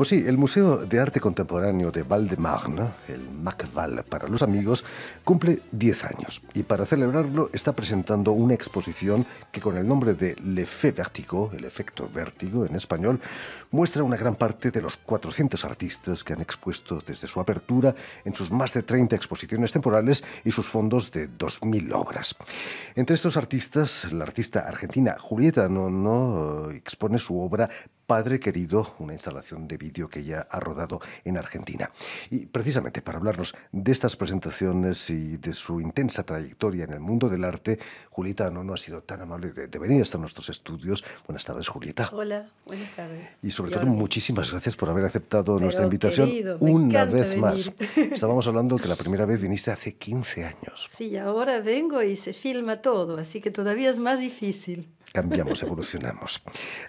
Pues sí, el Museo de Arte Contemporáneo de Val-de-Marne, el MACVAL para los amigos, cumple 10 años y para celebrarlo está presentando una exposición que con el nombre de L'Effet Vertigo, el efecto vértigo en español, muestra una gran parte de los 400 artistas que han expuesto desde su apertura en sus más de 30 exposiciones temporales y sus fondos de 2.000 obras. Entre estos artistas, la artista argentina Julieta Nono expone su obra Padre Querido, una instalación de vídeo que ella ha rodado en Argentina. Y precisamente para hablarnos de estas presentaciones y de su intensa trayectoria en el mundo del arte, Julieta Nono ha sido tan amable de venir hasta nuestros estudios. Buenas tardes, Julieta. Hola, buenas tardes. Y sobre todo, muchísimas gracias por haber aceptado nuestra invitación querido, una vez venir. más. Estábamos hablando que la primera vez viniste hace 15 años. Sí, ahora vengo y se filma todo, así que todavía es más difícil. Cambiamos, evolucionamos.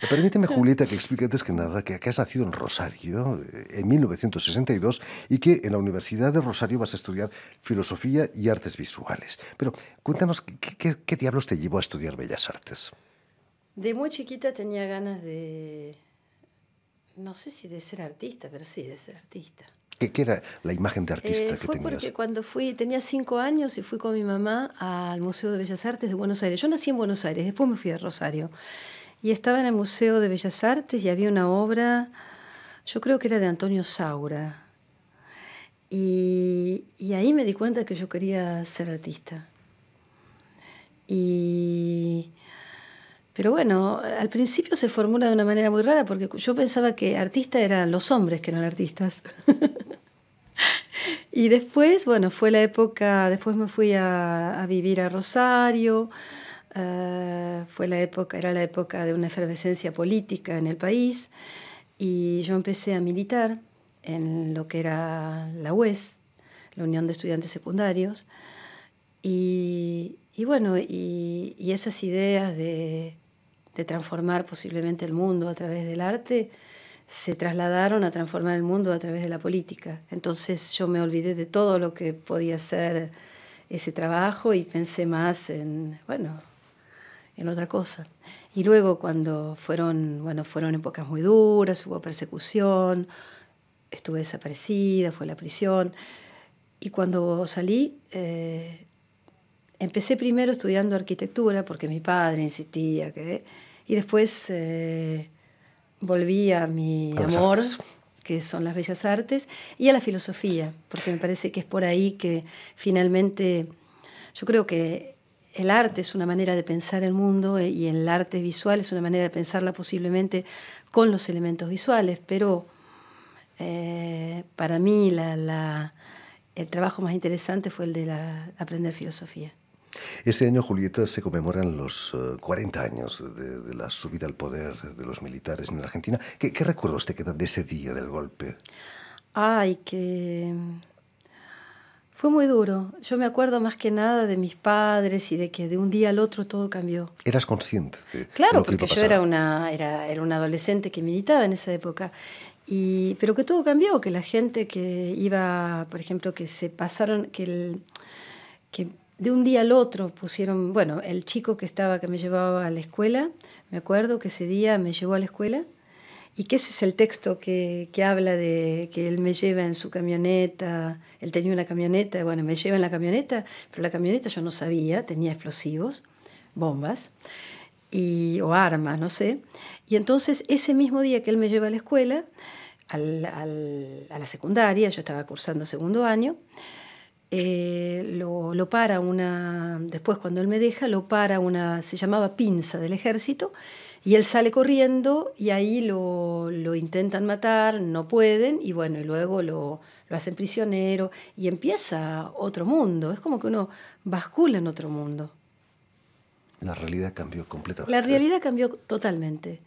Permíteme, Julieta, que explique antes que nada que has nacido en Rosario en 1962 y que en la Universidad de Rosario vas a estudiar Filosofía y Artes Visuales. Pero cuéntanos, ¿qué diablos te llevó a estudiar Bellas Artes? De muy chiquita tenía ganas de, no sé si de ser artista, pero sí de ser artista. ¿Qué era la imagen de artista que fue tenías? Porque cuando tenía 5 años y fui con mi mamá al Museo de Bellas Artes de Buenos Aires. Yo nací en Buenos Aires, después me fui a Rosario. Y estaba en el Museo de Bellas Artes y había una obra, yo creo que era de Antonio Saura. Y ahí me di cuenta que yo quería ser artista. Pero bueno, al principio se formula de una manera muy rara porque yo pensaba que artistas eran los hombres que eran artistas. Y después, bueno, fue la época, después me fui a vivir a Rosario, era la época de una efervescencia política en el país y yo empecé a militar en lo que era la UES, la Unión de Estudiantes Secundarios, y bueno, y esas ideas de transformar posiblemente el mundo a través del arte se trasladaron a transformar el mundo a través de la política. Entonces yo me olvidé de todo lo que podía ser ese trabajo y pensé más en otra cosa. Y luego cuando fueron épocas muy duras, hubo persecución, estuve desaparecida, fue la prisión. Y cuando salí, empecé primero estudiando arquitectura porque mi padre insistía y después volví a mi amor, que son las bellas artes, y a la filosofía, porque me parece que es por ahí que finalmente yo creo que el arte es una manera de pensar el mundo y el arte visual es una manera de pensarla posiblemente con los elementos visuales, pero para mí el trabajo más interesante fue el de aprender filosofía. Este año, Julieta, se conmemoran los 40 años de la subida al poder de los militares en Argentina. ¿Qué recuerdos te quedan de ese día del golpe? Ay, que fue muy duro. Yo me acuerdo más que nada de mis padres y de que de un día al otro todo cambió. ¿Eras consciente de Claro, lo que porque iba a yo pasar? era una adolescente que militaba en esa época. Pero que todo cambió, que la gente que iba, por ejemplo, que se pasaron, que de un día al otro pusieron, bueno, el chico que me llevaba a la escuela, me acuerdo que ese día me llevó a la escuela y que ese es el texto que habla de que él me lleva en su camioneta, él tenía una camioneta, bueno, me lleva en la camioneta, pero la camioneta yo no sabía, tenía explosivos, bombas o armas, no sé. Y entonces ese mismo día que él me lleva a la escuela, a la secundaria, yo estaba cursando segundo año, lo para después cuando él me deja, se llamaba pinza del ejército, y él sale corriendo y ahí lo intentan matar, no pueden, y bueno, y luego lo hacen prisionero y empieza otro mundo, es como que uno bascula en otro mundo. La realidad cambió completamente. La realidad cambió totalmente.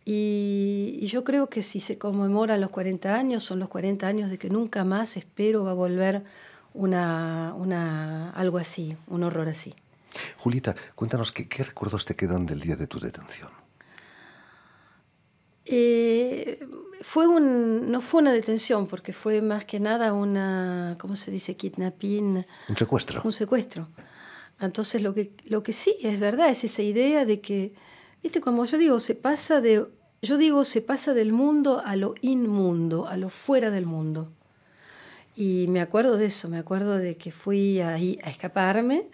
Y yo creo que si se conmemoran los 40 años, son los 40 años de que nunca más espero va a volver algo así, un horror así. Julieta, cuéntanos qué recuerdos te quedan del día de tu detención. No fue una detención, porque fue más que nada ¿cómo se dice? Kidnapping. Un secuestro. Un secuestro. Entonces lo que sí es verdad es esa idea de que, viste, como yo digo, se pasa de yo digo, se pasa del mundo a lo inmundo, a lo fuera del mundo. Y me acuerdo de eso, me acuerdo de que fui ahí a escaparme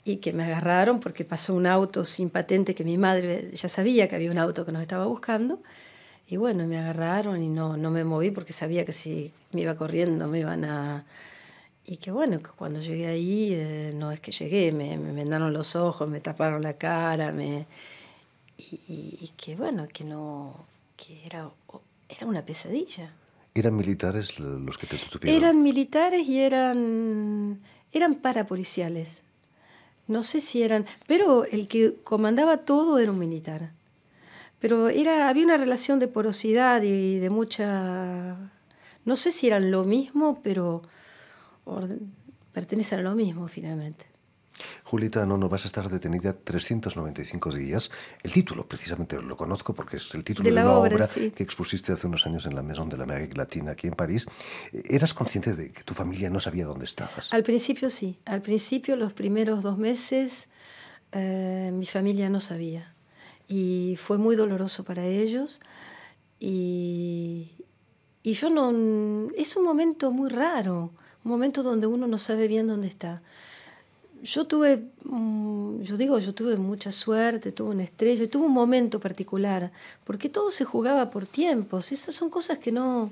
y que me agarraron porque pasó un auto sin patente que mi madre ya sabía que había un auto que nos estaba buscando. Y bueno, me agarraron y no me moví porque sabía que si me iba corriendo me iban a... Y que bueno, que cuando llegué ahí, no es que llegué, me vendaron los ojos, me taparon la cara, y que bueno, que no, que era una pesadilla. ¿Eran militares los que te detuvieron? Eran militares y eran parapoliciales. No sé si eran, pero el que comandaba todo era un militar. Pero había una relación de porosidad y de mucha... No sé si eran lo mismo, pero pertenecen a lo mismo finalmente. Julieta Nono, vas a estar detenida 395 días. El título, precisamente, lo conozco porque es el título de una obra sí, que expusiste hace unos años en la Maison de l'Amérique Latine, aquí en París. ¿Eras consciente de que tu familia no sabía dónde estabas? Al principio sí. Al principio, los primeros 2 meses, mi familia no sabía. Y fue muy doloroso para ellos. Y yo no... Es un momento muy raro, un momento donde uno no sabe bien dónde está. Yo tuve mucha suerte, tuve una estrella, tuve un momento particular, porque todo se jugaba por tiempos. Esas son cosas que no...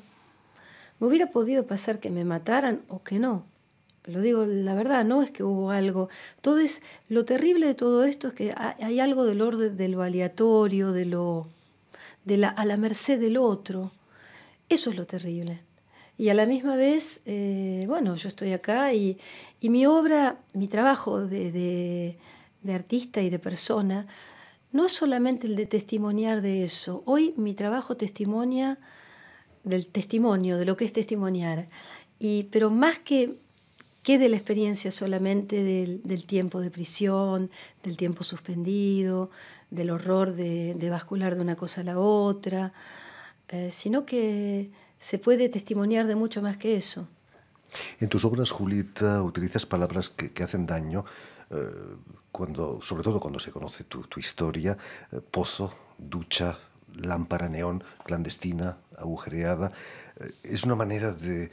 Me hubiera podido pasar que me mataran o que no. Lo digo, la verdad, no es que hubo algo. Lo terrible de todo esto es que hay algo del orden de lo aleatorio, a la merced del otro. Eso es lo terrible. Y a la misma vez, bueno, yo estoy acá y mi obra, mi trabajo de artista y de persona, no es solamente el de testimoniar de eso. Hoy mi trabajo testimonia del testimonio, de lo que es testimoniar. Pero más que de la experiencia solamente del tiempo de prisión, del tiempo suspendido, del horror de bascular de una cosa a la otra, sino que se puede testimoniar de mucho más que eso. En tus obras, Julieta, utilizas palabras que hacen daño, sobre todo cuando se conoce tu historia: pozo, ducha, lámpara neón, clandestina, agujereada. Es una manera de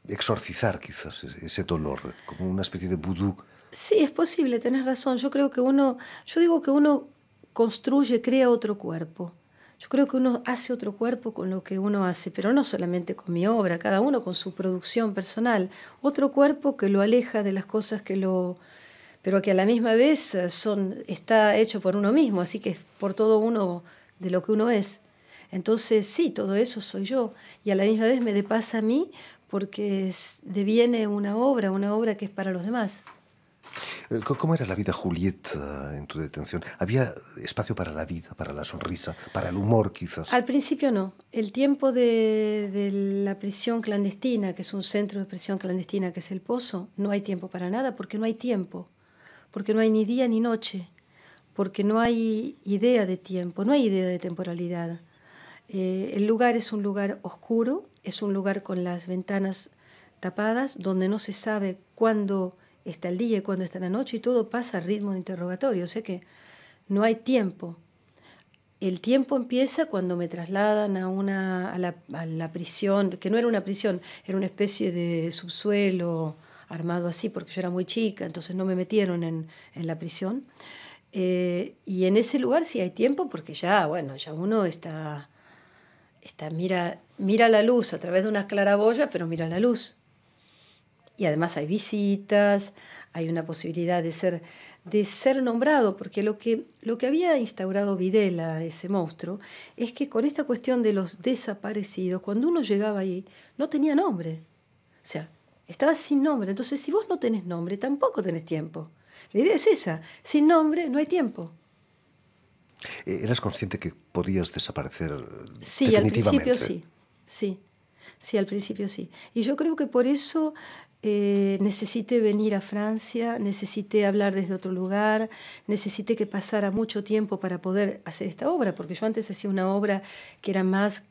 exorcizar quizás ese dolor, como una especie de vudú. Sí, es posible, tenés razón. Yo digo que uno construye, crea otro cuerpo. Yo creo que uno hace otro cuerpo con lo que uno hace, pero no solamente con mi obra, cada uno con su producción personal. Otro cuerpo que lo aleja de las cosas pero que a la misma vez está hecho por uno mismo, así que es por todo uno de lo que uno es. Entonces, sí, todo eso soy yo. Y a la misma vez me depasa a mí porque deviene una obra que es para los demás. ¿Cómo era la vida, Julieta, en tu detención? ¿Había espacio para la vida, para la sonrisa, para el humor, quizás? Al principio no. El tiempo de la prisión clandestina, que es un centro de prisión clandestina, que es el Pozo, no hay tiempo para nada porque no hay tiempo, porque no hay ni día ni noche, porque no hay idea de tiempo, no hay idea de temporalidad. El lugar es un lugar oscuro, es un lugar con las ventanas tapadas, donde no se sabe cuándo está el día y cuándo está la noche, y todo pasa a ritmo de interrogatorio, o sea que no hay tiempo. El tiempo empieza cuando me trasladan a la prisión, que no era una prisión, era una especie de subsuelo armado así, porque yo era muy chica, entonces no me metieron en la prisión. Y en ese lugar sí hay tiempo, porque ya uno mira la luz a través de unas claraboyas, pero mira la luz. Y además hay visitas, hay una posibilidad de ser nombrado, porque lo que había instaurado Videla, ese monstruo, es que con esta cuestión de los desaparecidos, cuando uno llegaba ahí, no tenía nombre. O sea, estaba sin nombre. Entonces, si vos no tenés nombre, tampoco tenés tiempo. La idea es esa: sin nombre no hay tiempo. ¿Eras consciente que podías desaparecer Sí, definitivamente? Al principio sí. Sí, al principio sí. Y yo creo que por eso necesité venir a Francia, necesité hablar desde otro lugar, necesité que pasara mucho tiempo para poder hacer esta obra, porque yo antes hacía una obra que era más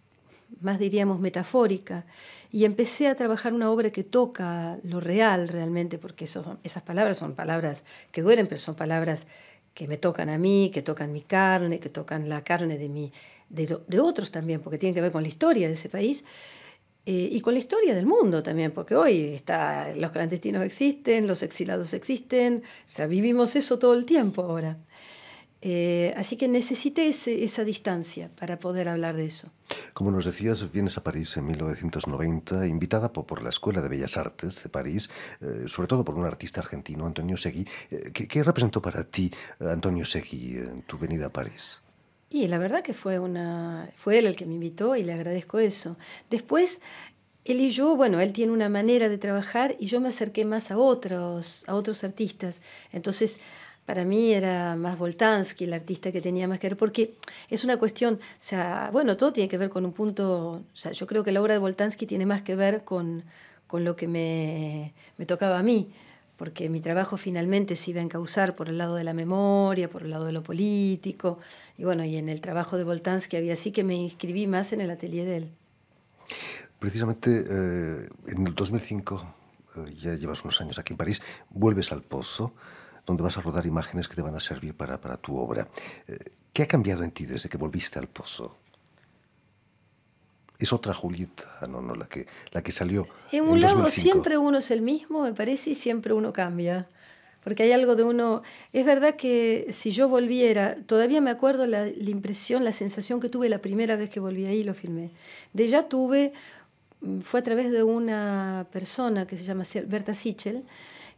diríamos, metafórica, y empecé a trabajar una obra que toca lo real realmente, porque esas palabras son palabras que duelen, pero son palabras que me tocan a mí, que tocan mi carne, que tocan la carne de otros también, porque tienen que ver con la historia de ese país y con la historia del mundo también, porque hoy los clandestinos existen, los exilados existen, o sea, vivimos eso todo el tiempo ahora. Así que necesité esa distancia para poder hablar de eso. Como nos decías, vienes a París en 1990, invitada por la Escuela de Bellas Artes de París, sobre todo por un artista argentino, Antonio Seguí. ¿Qué representó para ti Antonio Seguí en tu venida a París? Y la verdad que fue él el que me invitó y le agradezco eso. Después, él y yo, bueno, él tiene una manera de trabajar y yo me acerqué más a otros artistas. Entonces, para mí era más Boltanski, el artista que tenía más que ver, porque es una cuestión, o sea, bueno, todo tiene que ver con un punto, o sea, yo creo que la obra de Boltanski tiene más que ver con lo que me tocaba a mí, porque mi trabajo finalmente se iba a encauzar por el lado de la memoria, por el lado de lo político, y bueno, y en el trabajo de Boltanski había así que me inscribí más en el atelier de él. Precisamente en el 2005, ya llevas unos años aquí en París, vuelves al Pozo, donde vas a rodar imágenes que te van a servir para tu obra. ¿Qué ha cambiado en ti desde que volviste al Pozo? Es otra Julieta, no la que salió En en un lado 2005. siempre uno es el mismo, me parece, y siempre uno cambia. Porque hay algo de uno... Es verdad que si yo volviera, todavía me acuerdo la impresión, la sensación que tuve la primera vez que volví ahí y lo filmé. Fue a través de una persona que se llama Berta Sichel,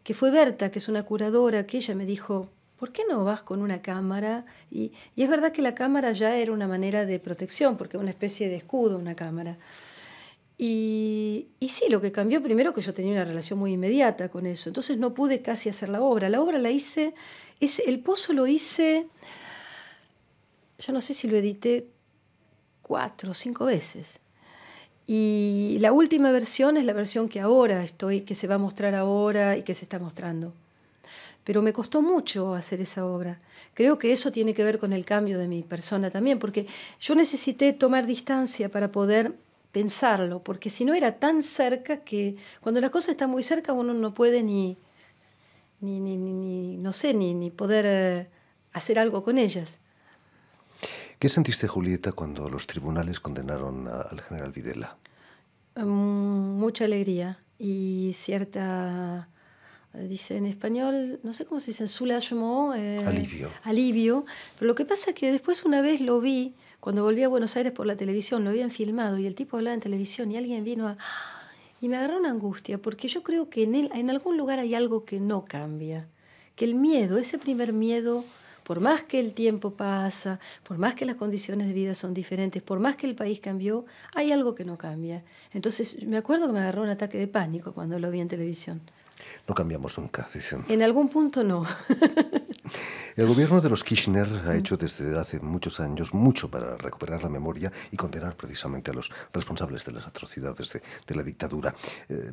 que fue Berta, que es una curadora, que ella me dijo, ¿por qué no vas con una cámara? Y es verdad que la cámara ya era una manera de protección, porque es una especie de escudo, una cámara. Y sí, lo que cambió primero que yo tenía una relación muy inmediata con eso, entonces no pude casi hacer la obra. La obra la hice, el Pozo lo hice, yo no sé si lo edité 4 o 5 veces. Y la última versión es la versión que se va a mostrar ahora y que se está mostrando. Pero me costó mucho hacer esa obra. Creo que eso tiene que ver con el cambio de mi persona también, porque yo necesité tomar distancia para poder pensarlo, porque si no era tan cerca que cuando las cosas están muy cerca uno no puede ni poder hacer algo con ellas. ¿Qué sentiste, Julieta, cuando los tribunales condenaron al general Videla? Mucha alegría y cierta, dice en español, no sé cómo se dice, soulagement, alivio. Pero lo que pasa es que después una vez lo vi, cuando volví a Buenos Aires por la televisión, lo habían filmado y el tipo hablaba en televisión y alguien vino y me agarró una angustia, porque yo creo que en algún lugar hay algo que no cambia, que el miedo, ese primer miedo, por más que el tiempo pasa, por más que las condiciones de vida son diferentes, por más que el país cambió, hay algo que no cambia. Entonces, me acuerdo que me agarró un ataque de pánico cuando lo vi en televisión. No cambiamos nunca, dicen. En algún punto no. El gobierno de los Kirchner ha hecho desde hace muchos años mucho para recuperar la memoria y condenar precisamente a los responsables de las atrocidades de la dictadura.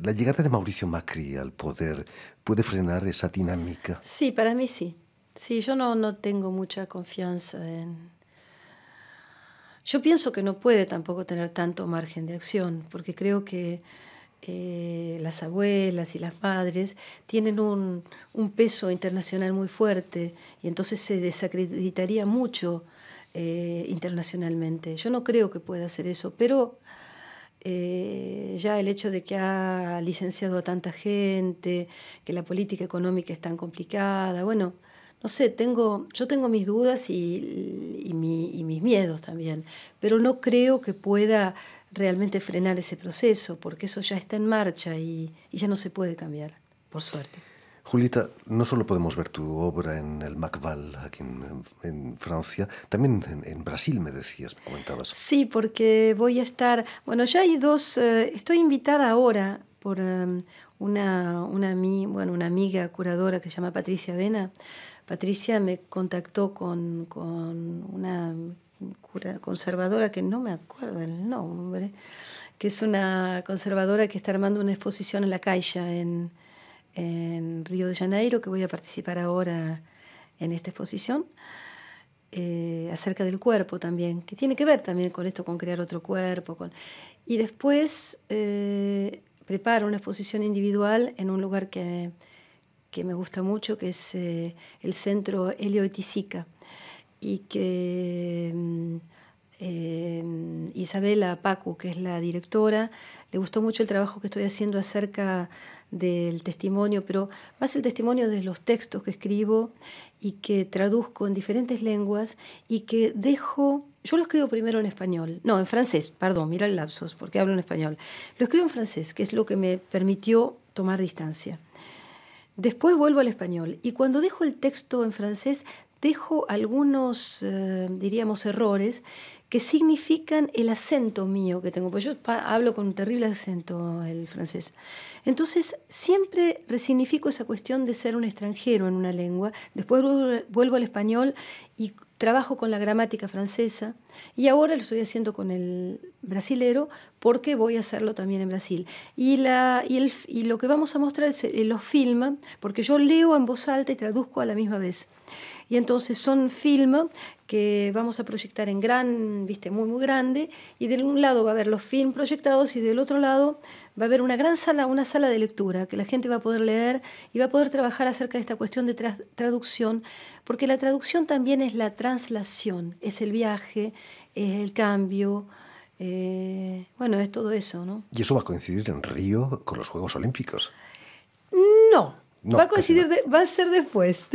¿La llegada de Mauricio Macri al poder puede frenar esa dinámica? Sí, para mí sí. Sí, yo no tengo mucha confianza en... Yo pienso que no puede tampoco tener tanto margen de acción, porque creo que las abuelas y las madres tienen un peso internacional muy fuerte y entonces se desacreditaría mucho internacionalmente. Yo no creo que pueda hacer eso, pero ya el hecho de que ha licenciado a tanta gente, que la política económica es tan complicada, bueno... No sé, yo tengo mis dudas y mis miedos también, pero no creo que pueda realmente frenar ese proceso, porque eso ya está en marcha y ya no se puede cambiar, por suerte. Julieta, no solo podemos ver tu obra en el MACVAL, aquí en Francia, también en Brasil, me decías, me comentabas. Sí, porque voy a estar... Bueno, ya hay estoy invitada ahora por una amiga curadora que se llama Patricia Vena. Patricia me contactó con una conservadora que no me acuerdo el nombre, que es una conservadora que está armando una exposición en la Caixa en Río de Janeiro, que voy a participar ahora en esta exposición, acerca del cuerpo también, que tiene que ver también con esto, con crear otro cuerpo. Y después preparo una exposición individual en un lugar que que me gusta mucho, que es el Centro Elio Oiticica, y que Isabela Pacu, que es la directora, le gustó mucho el trabajo que estoy haciendo acerca del testimonio, pero más el testimonio de los textos que escribo y que traduzco en diferentes lenguas y que dejo. Yo lo escribo primero en español, no, en francés, perdón, mira el lapsus, porque hablo en español. Lo escribo en francés, que es lo que me permitió tomar distancia. Después vuelvo al español y cuando dejo el texto en francés dejo algunos, diríamos, errores que significan el acento mío que tengo, porque yo hablo con un terrible acento el francés. Entonces siempre resignifico esa cuestión de ser un extranjero en una lengua, después vuelvo al español y trabajo con la gramática francesa y ahora lo estoy haciendo con el brasilero porque voy a hacerlo también en Brasil. Y lo que vamos a mostrar es los film, porque yo leo en voz alta y traduzco a la misma vez. Y entonces son film que vamos a proyectar en muy, muy grande, y de un lado va a haber los film proyectados y del otro lado va a haber una gran sala, una sala de lectura que la gente va a poder leer y va a poder trabajar acerca de esta cuestión de traducción, porque la traducción también es la translación, es el viaje, es el cambio, bueno, es todo eso, ¿no? ¿Y eso va a coincidir en Río con los Juegos Olímpicos? No. No, va a coincidir, no. Va a ser después.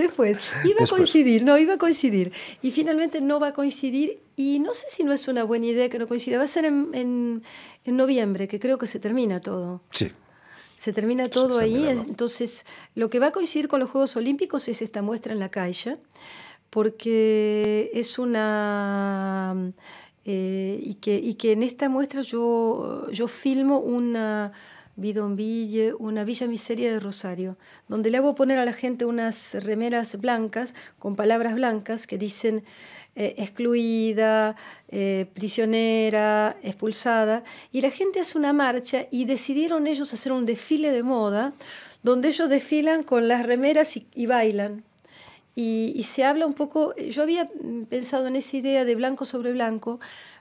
Iba a coincidir. Y finalmente no va a coincidir, y no sé si no es una buena idea que no coincida. Va a ser en noviembre, que creo que se termina todo. Sí. Se termina todo ahí. Entonces, lo que va a coincidir con los Juegos Olímpicos es esta muestra en la Caixa, porque es una... y que en esta muestra yo filmo una bidonville, una Villa Miseria de Rosario, donde le hago poner a la gente unas remeras blancas con palabras blancas que dicen excluida, prisionera, expulsada, y la gente hace una marcha y decidieron ellos hacer un desfile de moda donde ellos desfilan con las remeras y bailan. Y se habla un poco, yo había pensado en esa idea de blanco sobre blanco,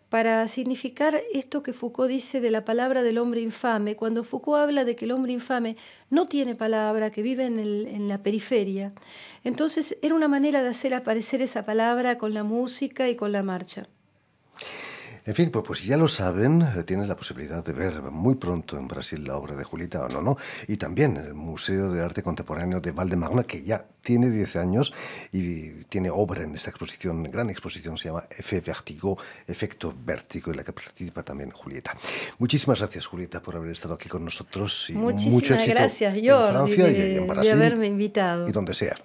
para significar esto que Foucault dice de la palabra del hombre infame, cuando Foucault habla de que el hombre infame no tiene palabra, que vive en la periferia. Entonces era una manera de hacer aparecer esa palabra con la música y con la marcha. En fin, pues ya lo saben, tienen la posibilidad de ver muy pronto en Brasil la obra de Julieta Onono, y también el Museo de Arte Contemporáneo de Val-de-Marne, que ya tiene 10 años y tiene obra en esta exposición, gran exposición, se llama Efecto Vértigo, en la que participa también Julieta. Muchísimas gracias, Julieta, por haber estado aquí con nosotros, y mucho éxito gracias, en Francia y en Brasil, de haberme invitado. Y donde sea.